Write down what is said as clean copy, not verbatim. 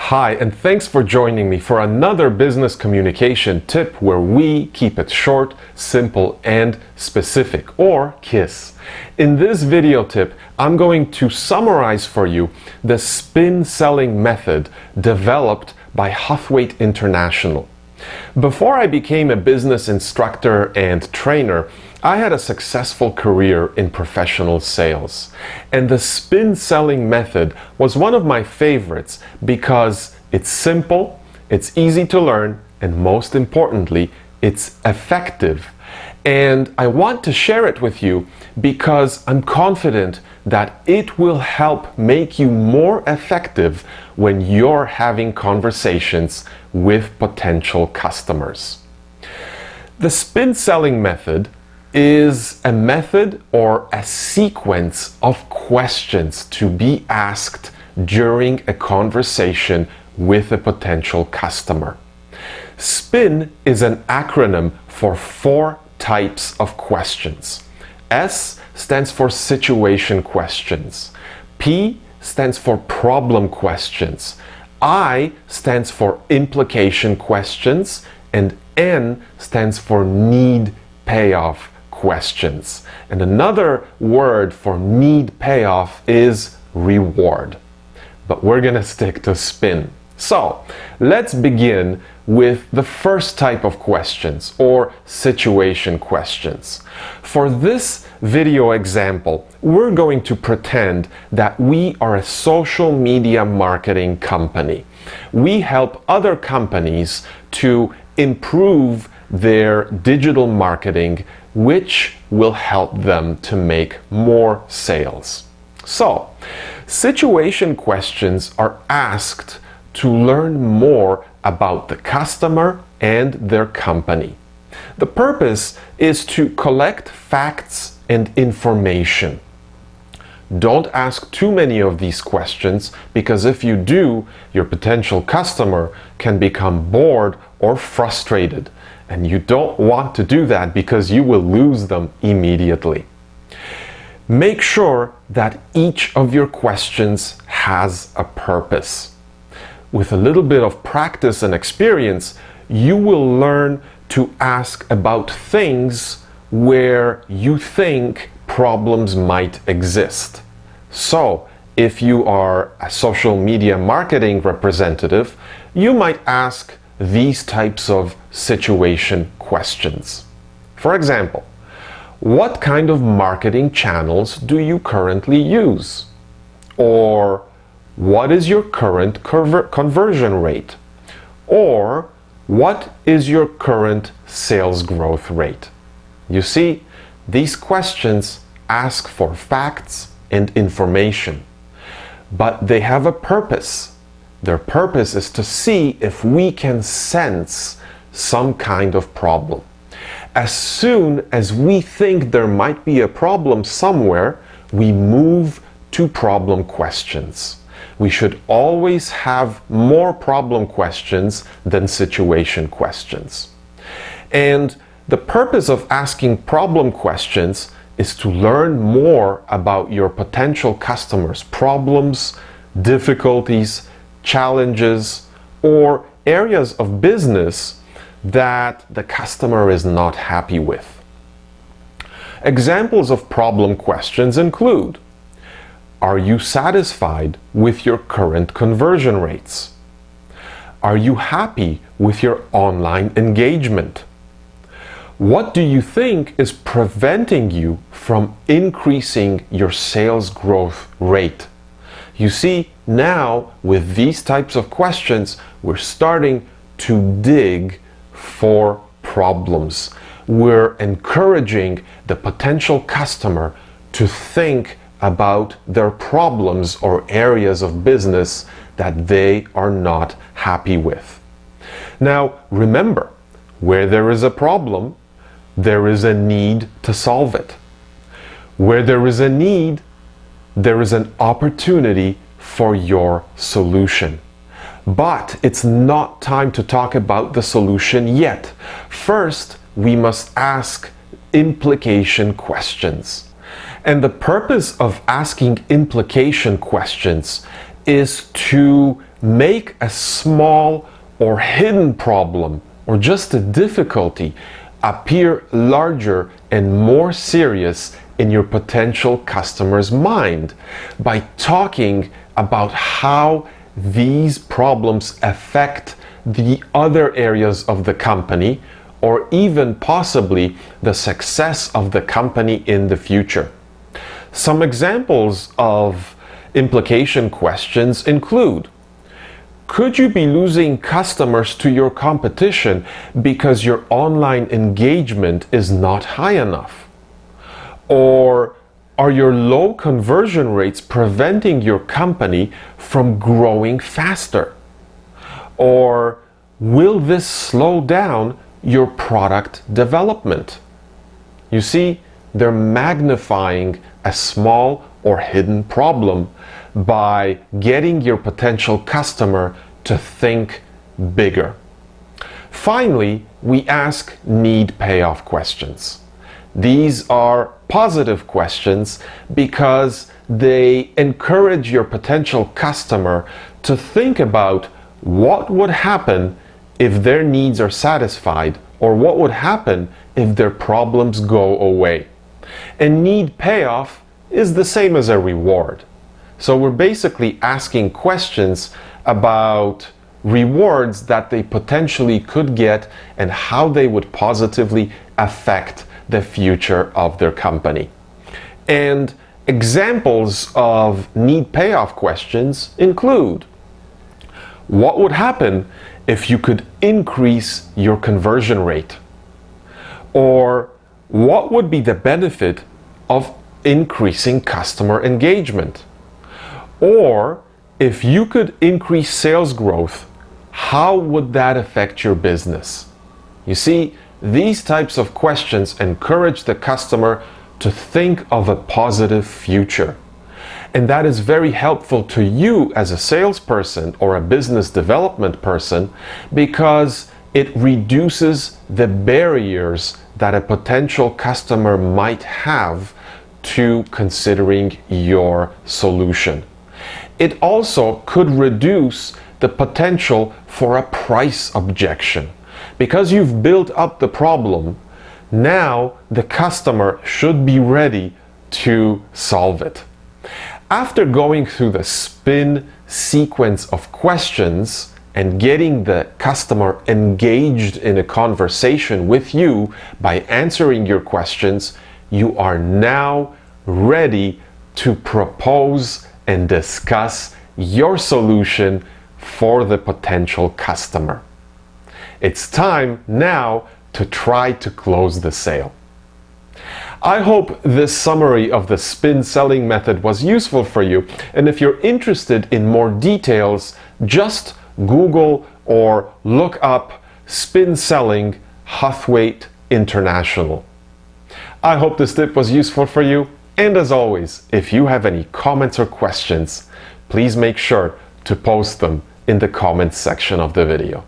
Hi, and thanks for joining me for another business communication tip where we keep it short, simple, and specific, or KISS. In this video tip, I'm going to summarize for you the spin selling method developed by Huthwaite International. Before I became a business instructor and trainer, I had a successful career in professional sales, and the spin selling method was one of my favorites because it's simple, it's easy to learn, and most importantly, it's effective. And I want to share it with you because I'm confident that it will help make you more effective when you're having conversations with potential customers. The spin selling method is a method or a sequence of questions to be asked during a conversation with a potential customer. SPIN is an acronym for 4 types of questions. S stands for situation questions. P stands for problem questions. I stands for implication questions. And N stands for need-payoff questions. And another word for need-payoff is reward. But we're gonna stick to SPIN. So let's begin with the first type of questions, or situation questions. For this video example, we're going to pretend that we are a social media marketing company. We help other companies to improve their digital marketing, which will help them to make more sales. So, situation questions are asked to learn more about the customer and their company. The purpose is to collect facts and information. Don't ask too many of these questions, because if you do, your potential customer can become bored or frustrated, and you don't want to do that because you will lose them immediately. Make sure that each of your questions has a purpose. With a little bit of practice and experience, you will learn to ask about things where you think problems might exist. So, if you are a social media marketing representative, you might ask these types of situation questions. For example, what kind of marketing channels do you currently use? Or what is your current conversion rate? Or what is your current sales growth rate? You see, these questions ask for facts and information, but they have a purpose. Their purpose is to see if we can sense some kind of problem. As soon as we think there might be a problem somewhere, we move to problem questions. We should always have more problem questions than situation questions. And the purpose of asking problem questions is to learn more about your potential customers' problems, difficulties, challenges, or areas of business that the customer is not happy with. Examples of problem questions include: are you satisfied with your current conversion rates? Are you happy with your online engagement? What do you think is preventing you from increasing your sales growth rate? You see, now with these types of questions, we're starting to dig for problems. We're encouraging the potential customer to think about their problems or areas of business that they are not happy with. Now, remember, where there is a problem, there is a need to solve it. Where there is a need, there is an opportunity for your solution. But it's not time to talk about the solution yet. First, we must ask implication questions. And the purpose of asking implication questions is to make a small or hidden problem or just a difficulty appear larger and more serious in your potential customer's mind by talking about how these problems affect the other areas of the company or even possibly the success of the company in the future. Some examples of implication questions include: could you be losing customers to your competition because your online engagement is not high enough? Or are your low conversion rates preventing your company from growing faster? Or will this slow down your product development? You see, they're magnifying a small or hidden problem by getting your potential customer to think bigger. Finally, we ask need-payoff questions. These are positive questions because they encourage your potential customer to think about what would happen if their needs are satisfied, or what would happen if their problems go away. And need-payoff is the same as a reward. So we're basically asking questions about rewards that they potentially could get and how they would positively affect the future of their company. And examples of need-payoff questions include: what would happen if you could increase your conversion rate? Or what would be the benefit of increasing customer engagement? Or if you could increase sales growth, how would that affect your business? You see, these types of questions encourage the customer to think of a positive future. And that is very helpful to you as a salesperson or a business development person because it reduces the barriers that a potential customer might have to considering your solution. It also could reduce the potential for a price objection. Because you've built up the problem, now the customer should be ready to solve it. After going through the spin sequence of questions and getting the customer engaged in a conversation with you by answering your questions, you are now ready to propose and discuss your solution for the potential customer. It's time now to try to close the sale. I hope this summary of the spin selling method was useful for you, and if you're interested in more details, just Google or look up Spin Selling Huthwaite International. I hope this tip was useful for you, and as always, if you have any comments or questions, please make sure to post them in the comments section of the video.